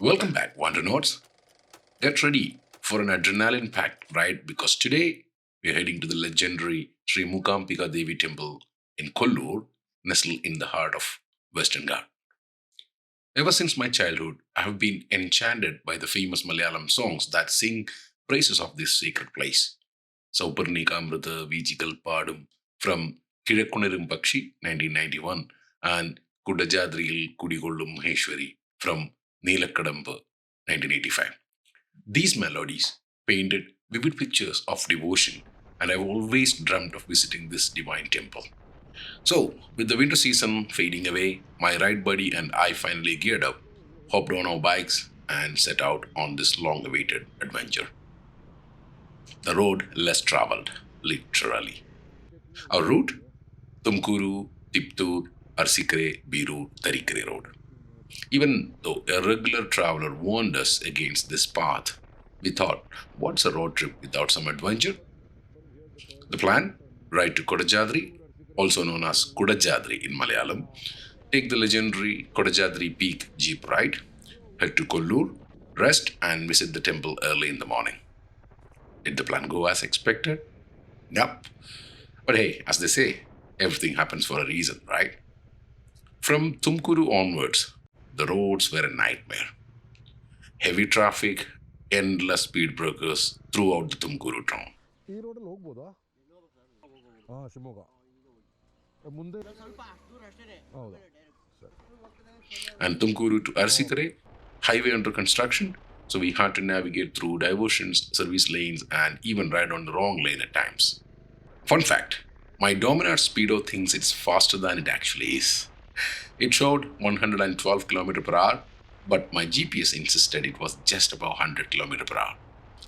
Welcome back, Wondernauts. Get ready for an adrenaline packed ride because today we're heading to the legendary Sri Mookambika Devi Temple in Kollur, nestled in the heart of Western Ghat. Ever since my childhood, I have been enchanted by the famous Malayalam songs that sing praises of this sacred place. Souparnika Amrita Vijikal Padum from Kizhakkunirum Pakshi 1991 and Kodachadri Kollur Mookambika from Neelakkadambu 1985. These melodies painted vivid pictures of devotion, and I've always dreamt of visiting this divine temple. So, with the winter season fading away, my ride buddy and I finally geared up, hopped on our bikes, and set out on this long awaited adventure. The road less traveled, literally. Our route? Tumkuru, Tiptur, Arsikare, Biru, Tarikere Road. Even though a regular traveler warned us against this path, we thought, what's a road trip without some adventure? The plan? Ride to Kodachadri, also known as Kodachadri in Malayalam, take the legendary Kodachadri Peak Jeep ride, head to Kollur, rest, and visit the temple early in the morning. Did the plan go as expected? Yup. But hey, as they say, everything happens for a reason, right? From Tumkuru onwards, the roads were a nightmare. Heavy traffic, endless speed breakers throughout the Tumkuru town. ಈ ರೋಡಲ್ಲಿ ಹೋಗ್ಬೋದಾ ಶಿವಮೊಗ್ಗ ಮುಂದೆ ಹೌದಾ ಸರಿ And Tumkuru to Arsikare, highway under construction, so we had to navigate through diversions, service lanes, and even ride on the wrong lane at times. Fun fact, my Dominar Speedo thinks it's faster than it actually is. It showed 112 km per hour, but my GPS insisted it was just above 100 km per hour,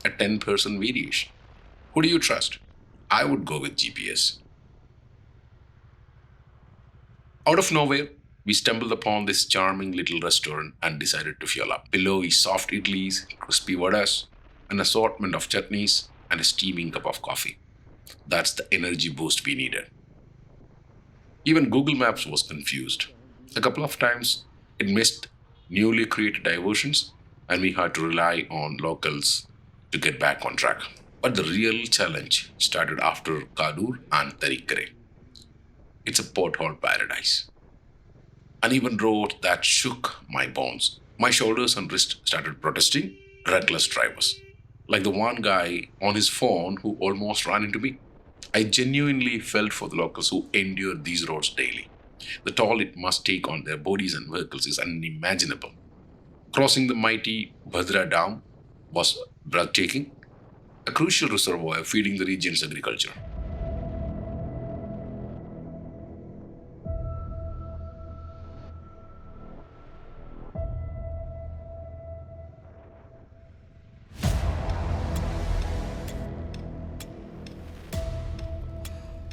a 10% variation. Who do you trust? I would go with GPS. Out of nowhere, we stumbled upon this charming little restaurant and decided to fuel up. Below is soft idlis, crispy vadas, an assortment of chutneys, and a steaming cup of coffee. That's the energy boost we needed. Even Google Maps was confused. A couple of times, it missed newly created diversions, and we had to rely on locals to get back on track. But the real challenge started after Kadur and Tarikkere. It's a pothole paradise. Uneven road that shook my bones. My shoulders and wrists started protesting, reckless drivers. Like the one guy on his phone who almost ran into me. I genuinely felt for the locals who endure these roads daily. The toll it must take on their bodies and vehicles is unimaginable. Crossing the mighty Bhadra Dam was breathtaking, a crucial reservoir feeding the region's agriculture.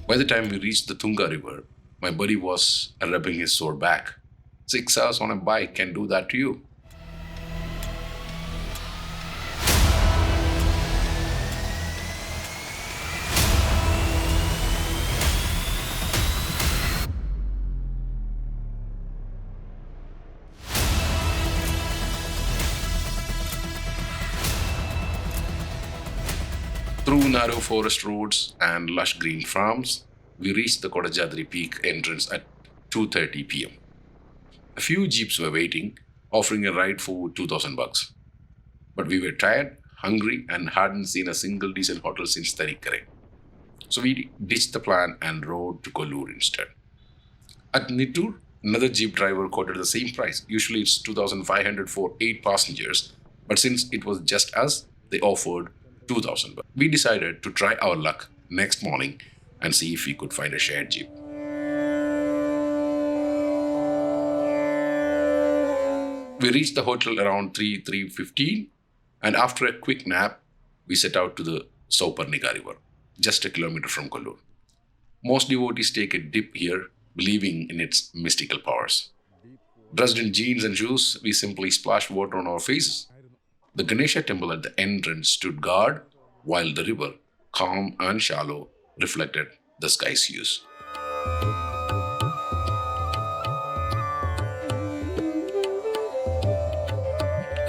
By the time we reached the Tunga River, my buddy was rubbing his sore back. 6 hours on a bike can do that to you. Through narrow forest roads and lush green farms, we reached the Kodachadri Peak entrance at 2:30 p.m. A few jeeps were waiting, offering a ride for 2,000 bucks. But we were tired, hungry, and hadn't seen a single decent hotel since Tarikkere. So we ditched the plan and rode to Kollur instead. At Nittur, another jeep driver quoted the same price. Usually it's 2,500 for 8 passengers, but since it was just us, they offered 2,000. We decided to try our luck next morning and see if we could find a shared jeep. We reached the hotel around 3:15, and after a quick nap, we set out to the Souparnika River, just a kilometer from Kollur. Most devotees take a dip here, believing in its mystical powers. Dressed in jeans and shoes, we simply splashed water on our faces. The Ganesha temple at the entrance stood guard, while the river, calm and shallow, reflected the sky's hues.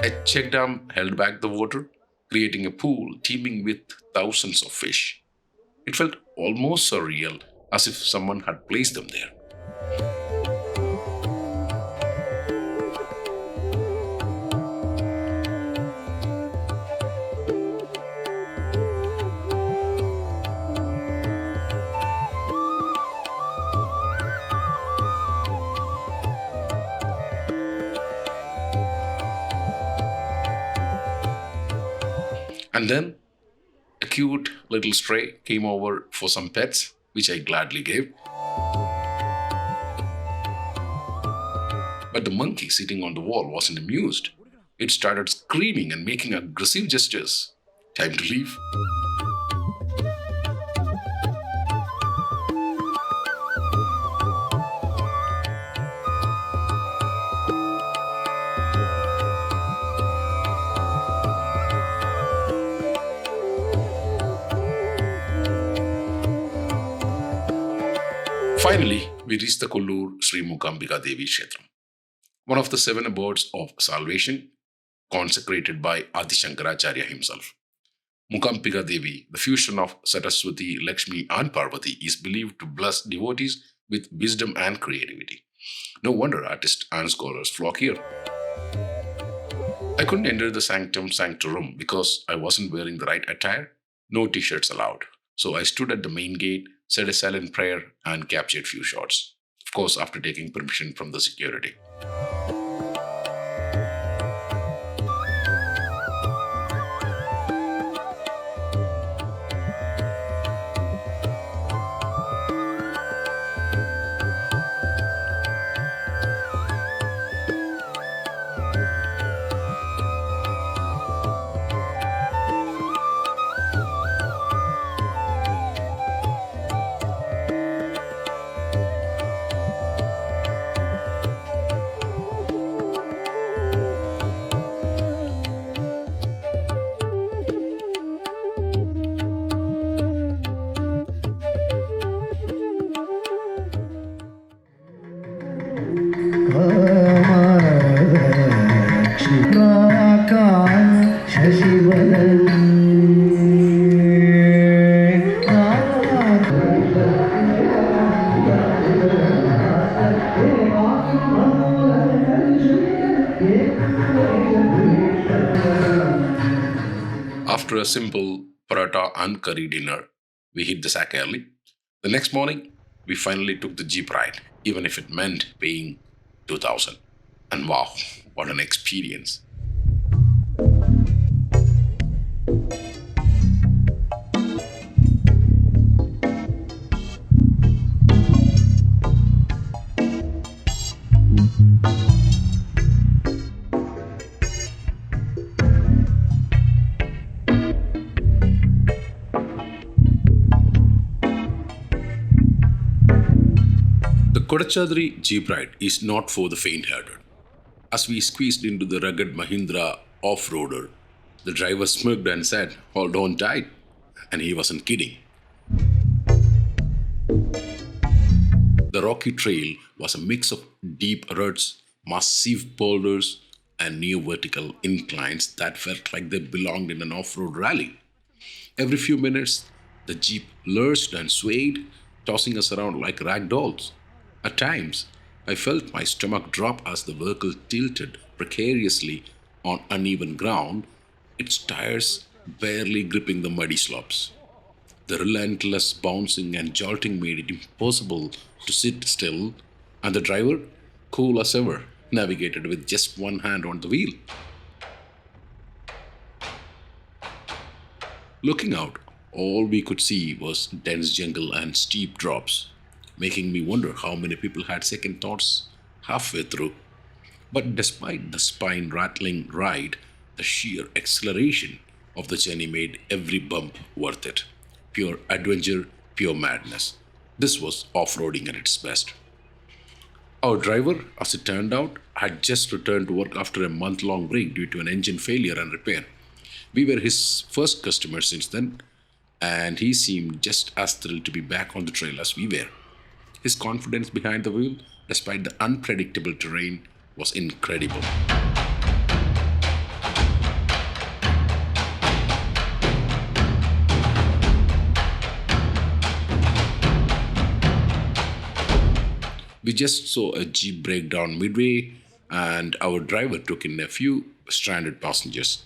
A check dam held back the water, creating a pool teeming with thousands of fish. It felt almost surreal, as if someone had placed them there. And then a cute little stray came over for some pets, which I gladly gave. But the monkey sitting on the wall wasn't amused. It started screaming and making aggressive gestures. Time to leave. Finally, we reached the Kollur Sri Mookambika Devi Kshetram, one of the seven abodes of salvation consecrated by Adi Shankaracharya himself. Mookambika Devi, the fusion of Saraswati, Lakshmi, and Parvati, is believed to bless devotees with wisdom and creativity. No wonder artists and scholars flock here. I couldn't enter the sanctum sanctorum because I wasn't wearing the right attire. No t-shirts allowed. So I stood at the main gate, said a silent prayer, and captured few shots. Of course, after taking permission from the security. After a simple paratha and curry dinner, we hit the sack early. The next morning, we finally took the jeep ride, even if it meant paying 2,000. And wow, what an experience! The Kodachadri jeep ride is not for the faint-hearted. As we squeezed into the rugged Mahindra off-roader, the driver smirked and said, "Hold on tight." And he wasn't kidding. The rocky trail was a mix of deep ruts, massive boulders, and near vertical inclines that felt like they belonged in an off-road rally. Every few minutes, the jeep lurched and swayed, tossing us around like rag dolls. At times, I felt my stomach drop as the vehicle tilted precariously on uneven ground, its tires barely gripping the muddy slopes. The relentless bouncing and jolting made it impossible to sit still, and the driver, cool as ever, navigated with just one hand on the wheel. Looking out, all we could see was dense jungle and steep drops, making me wonder how many people had second thoughts halfway through. But despite the spine rattling ride, the sheer acceleration of the journey made every bump worth it. Pure adventure, pure madness. This was off roading at its best. Our driver, as it turned out, had just returned to work after a month long break due to an engine failure and repair. We were his first customer since then, and he seemed just as thrilled to be back on the trail as we were. His confidence behind the wheel, despite the unpredictable terrain, was incredible. We just saw a jeep break down midway, and our driver took in a few stranded passengers.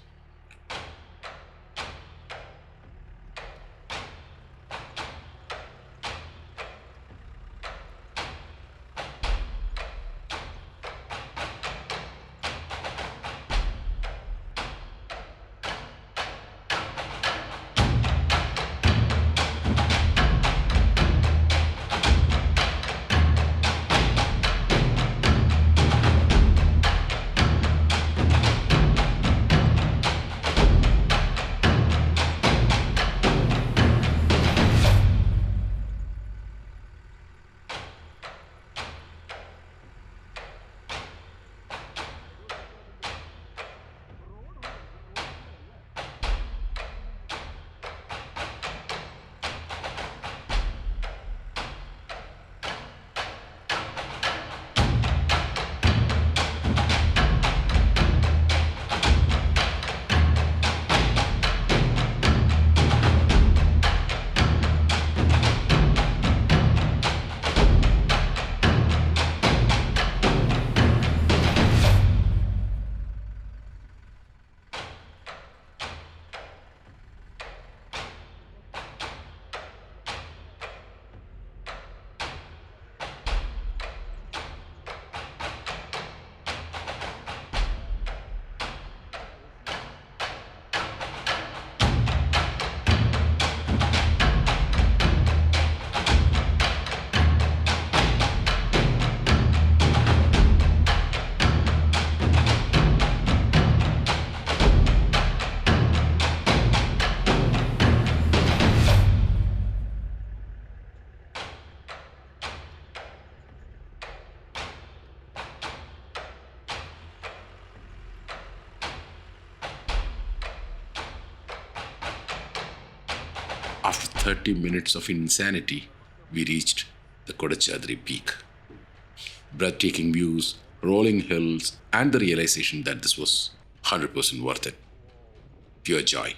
After 30 minutes of insanity, we reached the Kodachadri peak. Breathtaking views, rolling hills, and the realization that this was 100% worth it. Pure joy.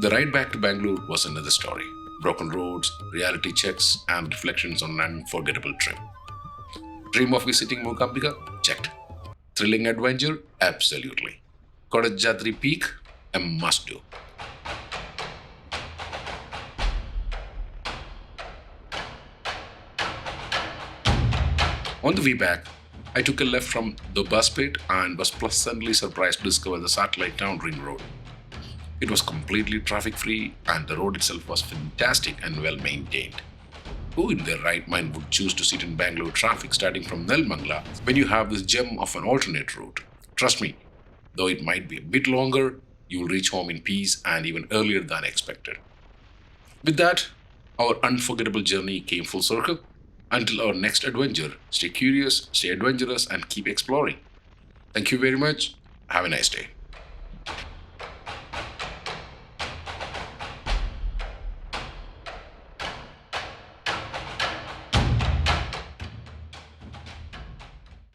The ride back to Bangalore was another story. Broken roads, reality checks, and reflections on an unforgettable trip. Dream of visiting Mookambika? Checked. Thrilling adventure? Absolutely. Kodachadri Peak? A must do. On the way back, I took a left from the bus pit and was pleasantly surprised to discover the satellite town ring road. It was completely traffic free and the road itself was fantastic and well maintained. Who in their right mind would choose to sit in Bangalore traffic starting from Nelmangla when you have this gem of an alternate route? Trust me, though it might be a bit longer, you will reach home in peace and even earlier than expected. With that, our unforgettable journey came full circle. Until our next adventure, stay curious, stay adventurous, and keep exploring. Thank you very much. Have a nice day.